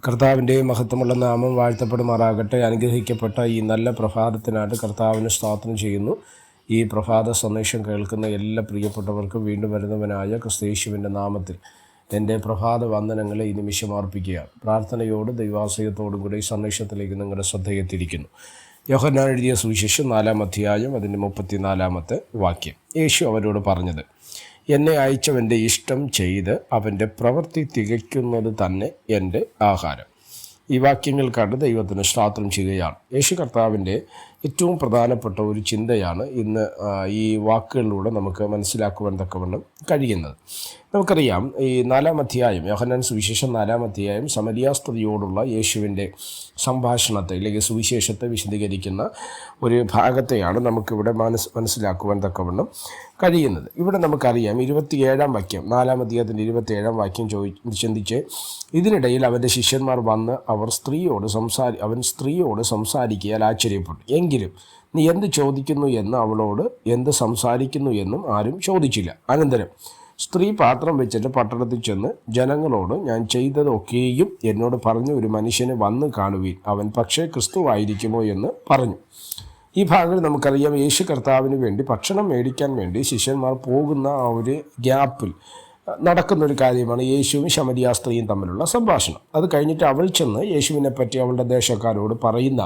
കർത്താവിൻ്റെ മഹത്വമുള്ള നാമം വാഴ്ത്തപ്പെടുമാറാകട്ടെ. അനുഗ്രഹിക്കപ്പെട്ട ഈ നല്ല പ്രഭാതത്തിനായിട്ട് കർത്താവിന് സ്തോത്രം ചെയ്യുന്നു. ഈ പ്രഭാത സന്ദേശം കേൾക്കുന്ന എല്ലാ പ്രിയപ്പെട്ടവർക്കും വീണ്ടും വരുന്നവനായ ക്രിസ്തയേശുവിൻ്റെ നാമത്തിൽ എൻ്റെ പ്രഭാത വന്ദനങ്ങളെ ഈ നിമിഷം അർപ്പിക്കുകയാണ്. പ്രാർത്ഥനയോട് ദൈവാശ്രയത്തോടും കൂടി ഈ സന്ദേശത്തിലേക്ക് നിങ്ങളുടെ ശ്രദ്ധയെത്തിയിരിക്കുന്നു. യോഹന്നാൻ എഴുതിയ സുവിശേഷം 4-ാം അധ്യായം അതിൻ്റെ 34-ാമത്തെ വാക്യം. യേശു അവരോട് പറഞ്ഞത്, എന്നെ അയച്ചവൻ്റെ ഇഷ്ടം ചെയ്ത് അവൻ്റെ പ്രവൃത്തി തികയ്ക്കുന്നത് തന്നെ എൻ്റെ ആഹാരം. ഈ വാക്യങ്ങൾ കണ്ട് ദൈവത്തിന് സ്തോത്രം ചെയ്യുകയാണ്. യേശു കർത്താവിൻ്റെ ഏറ്റവും പ്രധാനപ്പെട്ട ഒരു ചിന്തയാണ് ഇന്ന് ഈ വാക്കുകളിലൂടെ നമുക്ക് മനസ്സിലാക്കുവാൻ തക്കവണ്ണം കഴിയുന്നത്. നമുക്കറിയാം, ഈ 4-ാം അധ്യായം, യോഹന്നാൻ സുവിശേഷം 4-ാം അധ്യായം സമരിയ സ്ത്രീയോടുള്ള യേശുവിൻ്റെ സംഭാഷണത്തെ അല്ലെങ്കിൽ സുവിശേഷത്തെ വിശദീകരിക്കുന്ന ഒരു ഭാഗത്തെയാണ് നമുക്കിവിടെ മനസ്സിലാക്കുവാൻ തക്കവണ്ണം കഴിയുന്നത്. ഇവിടെ നമുക്കറിയാം 27-ാം വാക്യം, 4-ാം അധ്യായത്തിൻ്റെ 27-ാം വാക്യം ചിന്തിച്ച്, ഇതിനിടയിൽ അവൻ്റെ ശിഷ്യന്മാർ വന്ന് അവൻ സ്ത്രീയോട് സംസാരിക്കാൻ ആശ്ചര്യപ്പെട്ടു. എങ്കിലും നീ എന്ത് ചോദിക്കുന്നു എന്ന് അവളോട് എന്ത് സംസാരിക്കുന്നു എന്നും ആരും ചോദിച്ചില്ല. അനന്തരം സ്ത്രീ പാത്രം വെച്ചിട്ട് പട്ടണത്തിൽ ചെന്ന് ജനങ്ങളോട്, ഞാൻ ചെയ്തതൊക്കെയും എന്നോട് പറഞ്ഞ ഒരു മനുഷ്യനെ വന്ന് കാണുവീൻ, അവൻ പക്ഷേ ക്രിസ്തുവായിരിക്കുമോ എന്ന് പറഞ്ഞു. ഈ ഭാഗങ്ങൾ നമുക്കറിയാം, യേശു കർത്താവിന് വേണ്ടി ഭക്ഷണം മേടിക്കാൻ വേണ്ടി ശിഷ്യന്മാർ പോകുന്ന ആ ഒരു ഗ്യാപ്പിൽ നടക്കുന്നൊരു കാര്യമാണ് യേശുവും ശമരിയ സ്ത്രീയും തമ്മിലുള്ള സംഭാഷണം. അത് കഴിഞ്ഞിട്ട് അവൾ ചെന്ന് യേശുവിനെ പറ്റി അവളുടെ ദേശക്കാരോട് പറയുന്ന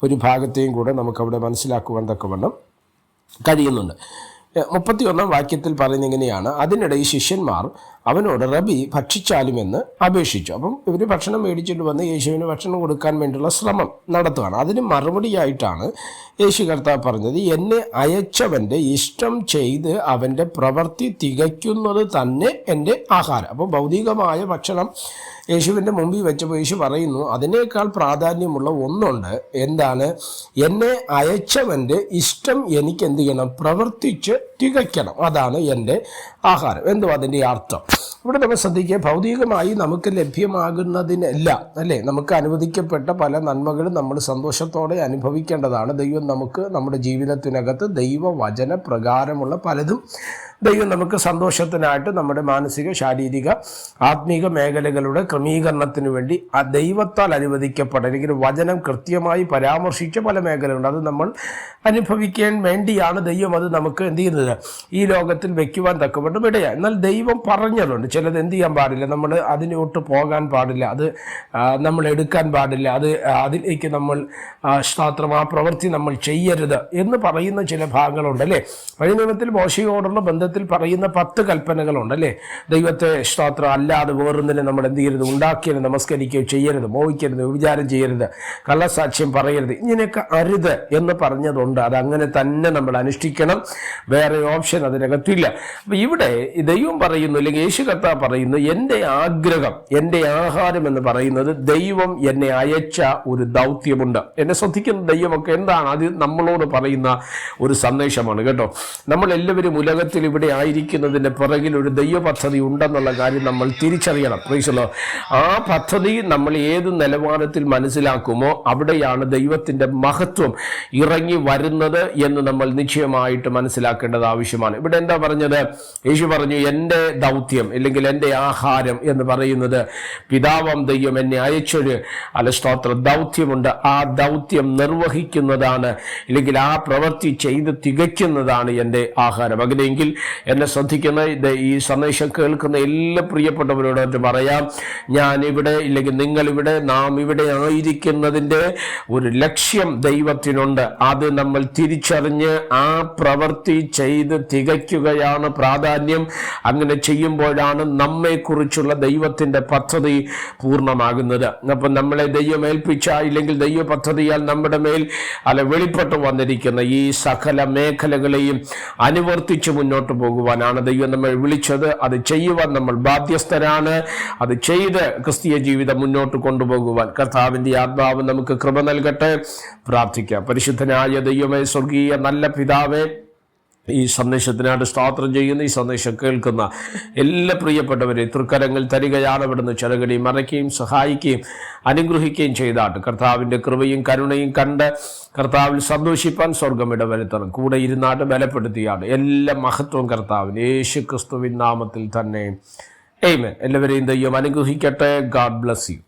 ഒരു ഭാഗത്തെയും കൂടെ നമുക്കവിടെ മനസ്സിലാക്കുവാൻ തക്കവണ്ണം കഴിയുന്നുണ്ട്. 31-ാം വാക്യത്തിൽ പറയുന്നത് ഇങ്ങനെയാണ്, അതിനിടയിൽ ശിഷ്യന്മാർ അവനോട്, റബി, ഭക്ഷിച്ചാലുമെന്ന് അപേക്ഷിച്ചു. അപ്പം ഇവർ ഭക്ഷണം മേടിച്ചിട്ട് വന്ന് യേശുവിന് ഭക്ഷണം കൊടുക്കാൻ വേണ്ടിയുള്ള ശ്രമം നടത്തുകയാണ്. അതിന് മറുപടിയായിട്ടാണ് യേശു കർത്താവ് പറഞ്ഞത്, എന്നെ അയച്ചവൻ്റെ ഇഷ്ടം ചെയ്ത് അവൻ്റെ പ്രവൃത്തി തികയ്ക്കുന്നത് തന്നെ എൻ്റെ ആഹാരം. അപ്പോൾ ഭൗതികമായ ഭക്ഷണം യേശുവിൻ്റെ മുമ്പിൽ വെച്ചപ്പോൾ യേശു പറയുന്നു, അതിനേക്കാൾ പ്രാധാന്യമുള്ള ഒന്നുണ്ട്. എന്താണ്? എന്നെ അയച്ചവൻ്റെ ഇഷ്ടം എനിക്ക് എന്ത് ചെയ്യണം? പ്രവർത്തിച്ച് തികയ്ക്കണം. അതാണ് എൻ്റെ ആഹാരം. എന്തുവാ അതിൻ്റെ അർത്ഥം? ഇവിടെ നമ്മൾ ശ്രദ്ധിക്കുക, ഭൗതികമായി നമുക്ക് ലഭ്യമാകുന്നതിനല്ല, അല്ലേ, നമുക്ക് അനുവദിക്കപ്പെട്ട പല നന്മകളും നമ്മൾ സന്തോഷത്തോടെ അനുഭവിക്കേണ്ടതാണ്. ദൈവം നമുക്ക് നമ്മുടെ ജീവിതത്തിനകത്ത് ദൈവവചന പ്രകാരമുള്ള പലതും ദൈവം നമുക്ക് സന്തോഷത്തിനായിട്ട് നമ്മുടെ മാനസിക, ശാരീരിക, ആത്മീക മേഖലകളുടെ ക്രമീകരണത്തിന് വേണ്ടി ആ ദൈവത്താൽ അനുവദിക്കപ്പെട്ട, അല്ലെങ്കിൽ വചനം കൃത്യമായി പരാമർശിച്ച പല മേഖലകളുണ്ട്. അത് നമ്മൾ അനുഭവിക്കാൻ വേണ്ടിയാണ് ദൈവം അത് നമുക്ക് എന്ത് ചെയ്യുന്നത്? ഈ ലോകത്തിൽ വയ്ക്കുവാൻ തക്കപ്പെട്ട് വിടുക. എന്നാൽ ദൈവം പറഞ്ഞതുണ്ട്, ചിലത് എന്ത് ചെയ്യാൻ പാടില്ല, നമ്മൾ അതിനോട്ട് പോകാൻ പാടില്ല, അത് നമ്മൾ എടുക്കാൻ പാടില്ല, അതിലേക്ക് നമ്മൾ സ്തോത്രം ആ പ്രവൃത്തി നമ്മൾ ചെയ്യരുത് എന്ന് പറയുന്ന ചില ഭാഗങ്ങളുണ്ട്, അല്ലേ. പഴയ നിയമത്തിൽ മോശയോടുള്ള ബന്ധത്തിൽ പറയുന്ന 10 കൽപ്പനകളുണ്ട്, അല്ലേ. ദൈവത്തെ സ്തോത്രം അല്ലാതെ വേറൊന്നിനെ നമ്മൾ എന്ത് ചെയ്യരുത്? ഉണ്ടാക്കിയത് നമസ്കരിക്കുകയോ ചെയ്യരുത്, മോഹിക്കരുത്, വിചാരം ചെയ്യരുത്, കള്ളസാക്ഷ്യം പറയരുത്, ഇങ്ങനെയൊക്കെ അരുത് എന്ന് പറഞ്ഞതുണ്ട്. അതങ്ങനെ തന്നെ നമ്മൾ അനുഷ്ഠിക്കണം, വേറെ ഓപ്ഷൻ അതിനകത്തില്ല. അപ്പം ഇവിടെ ദൈവം പറയുന്നു, അല്ലെങ്കിൽ യേശു കർത്താവ് പറയുന്നു, എൻ്റെ ആഗ്രഹം, എൻ്റെ ആഹാരം എന്ന് പറയുന്നത് ദൈവം എന്നെ അയച്ച ഒരു ദൗത്യമുണ്ട്. എന്നെ ശ്രദ്ധിക്കുന്ന ദൈവമൊക്കെ എന്താണ്? അത് നമ്മളോട് പറയുന്ന ഒരു സന്ദേശമാണ് കേട്ടോ. നമ്മളെല്ലാവരും ഉലകത്തിൽ ഇവിടെ ആയിരിക്കുന്നതിൻ്റെ പിറകിൽ ഒരു ദൈവ പദ്ധതി ഉണ്ടെന്നുള്ള കാര്യം നമ്മൾ തിരിച്ചറിയണം. പ്രൈസല്ലോ. ആ പദ്ധതി നമ്മൾ ഏത് നിലവാരത്തിൽ മനസ്സിലാക്കുമോ അവിടെയാണ് ദൈവത്തിൻ്റെ മഹത്വം ഇറങ്ങി വരുന്നത് എന്ന് നമ്മൾ നിശ്ചയമായിട്ട് മനസ്സിലാക്കേണ്ടത് ആവശ്യമാണ്. ഇവിടെ എന്താ പറഞ്ഞത്? യേശു പറഞ്ഞു, എൻ്റെ ദൗത്യം അല്ലെങ്കിൽ എൻ്റെ ആഹാരം എന്ന് പറയുന്നത് പിതാവാം ദൈവം എന്നെ അയച്ചൊരു സ്തോത്ര ദൗത്യമുണ്ട്. ആ ദൗത്യം നിർവഹിക്കുന്നതാണ്, അല്ലെങ്കിൽ ആ പ്രവൃത്തി ചെയ്ത് തികയ്ക്കുന്നതാണ് എൻ്റെ ആഹാരം. അങ്ങനെയെങ്കിൽ എന്നെ ശ്രദ്ധിക്കുന്ന ഈ സന്ദേശം കേൾക്കുന്ന എല്ലാ പ്രിയപ്പെട്ടവരോടായിട്ട് പറയാം, ഞാനിവിടെ, ഇല്ലെങ്കിൽ നിങ്ങളിവിടെ, നാം ഇവിടെ ആയിരിക്കുന്നതിൻ്റെ ഒരു ലക്ഷ്യം ദൈവത്തിനുണ്ട്. അത് നമ്മൾ തിരിച്ചറിഞ്ഞ് ആ പ്രവൃത്തി ചെയ്ത് തികയ്ക്കുകയാണ് പ്രാധാന്യം. അങ്ങനെ ചെയ്യുമ്പോഴാണ് നമ്മെക്കുറിച്ചുള്ള ദൈവത്തിൻ്റെ പദ്ധതി പൂർണ്ണമാകുന്നത്. അപ്പം നമ്മളെ ദൈവം ഏൽപ്പിച്ച, ഇല്ലെങ്കിൽ ദൈവ പദ്ധതിയാൽ നമ്മുടെ മേൽ വെളിപ്പെട്ടു വന്നിരിക്കുന്ന ഈ സകല മേഖലകളെയും അനുവർത്തിച്ച് മുന്നോട്ട് പോകുവാനാണ് ദൈവം നമ്മൾ വിളിച്ചത്. അത് ചെയ്യുവാൻ നമ്മൾ ബാധ്യസ്ഥരാണ്. അത് ചെയ്ത് ക്രിസ്തീയ ജീവിതം മുന്നോട്ട് കൊണ്ടുപോകുവാൻ കർത്താവിൻ്റെ ആത്മാവ് നമുക്ക് കൃപ നൽകട്ടെ. പ്രാർത്ഥിക്കാം. പരിശുദ്ധനായ ദൈവമേ, സ്വർഗീയ നല്ല പിതാവേ, ഈ സന്ദേശത്തിനായിട്ട് സ്തോത്രം ചെയ്യുന്ന, ഈ സന്ദേശം കേൾക്കുന്ന എല്ലാ പ്രിയപ്പെട്ടവരെ തൃക്കരങ്ങൾ തരികയാണ്. അവിടുന്ന് ചെറുകടി മറയ്ക്കുകയും സഹായിക്കുകയും അനുഗ്രഹിക്കുകയും ചെയ്താട്ട് കർത്താവിൻ്റെ കൃപയും കരുണയും കണ്ട് കർത്താവിൽ സന്തോഷിപ്പാൻ സ്വർഗം ഇടവരുത്തണം. കൂടെ ഇരുന്നാട്ട് ബലപ്പെടുത്തിയാണ്. എല്ലാ മഹത്വം കർത്താവിന് യേശു ക്രിസ്തുവിൻ നാമത്തിൽ തന്നെ. ആമേൻ. എല്ലാവരെയും ദൈവം അനുഗ്രഹിക്കട്ടെ. God bless you.